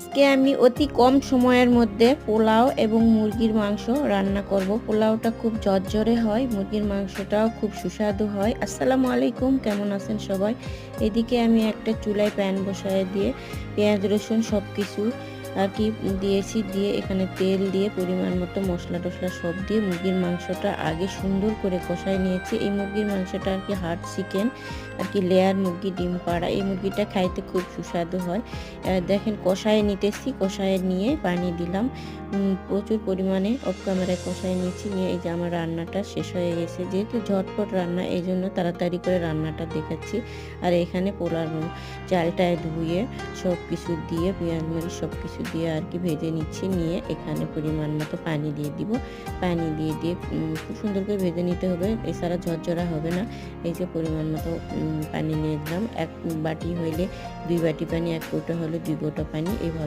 আজকে আমি অতি কম সময়ের মধ্যে পোলাও এবং মুরগির মাংস রান্না করব। পোলাওটা খুব ঝরঝরে হয়, মুরগির মাংসটাও খুব সুস্বাদু হয়। আসসালামু আলাইকুম, কেমন আছেন সবাই? এদিকে আমি একটা চুলায় প্যান বসায় দিয়ে পেঁয়াজ রসুন সব কিছু আর কি দিয়েছি, দিয়ে এখানে তেল দিয়ে পরিমাণ মতো মশলা টশলা সব দিয়ে মুরগির মাংসটা আগে সুন্দর করে কষায় নিয়েছি। এই মুরগির মাংসটা আর কি হার্ড চিকেন আর কি, লেয়ার মুরগি, ডিম পাড়া। এই মুরগিটা খাইতে খুব সুস্বাদু হয়। দেখেন কষায় নিতেছি, কষায় নিয়ে পানি দিলাম প্রচুর পরিমাণে। অফ ক্যামেরায় কষায় নিয়েছি, নিয়ে এই যে আমার রান্নাটা শেষ হয়ে গেছে। যেহেতু ঝটপট রান্না, এই জন্য তাড়াতাড়ি করে রান্নাটা দেখাচ্ছি। আর এখানে পোলার চালটায় ধুয়ে সব কিছু দিয়ে পেঁয়াজ মরিচ সব কিছু দিয়ে আর কি ভেজে নিচ্ছি। নিয়ে এখানে পরিমাণ মতো পানি দিয়ে দিব। পানি দিয়ে দিয়ে খুব সুন্দর করে ভেজে নিতে হবে, এছাড়া ঝরঝরা হবে না। এই যে পরিমাণ মতো পানি নিয়ে দিলাম। এক বাটি হইলে 2 বাটি পানি, 1 কৌটো হলে 2 কৌটো পানি, এইভাবে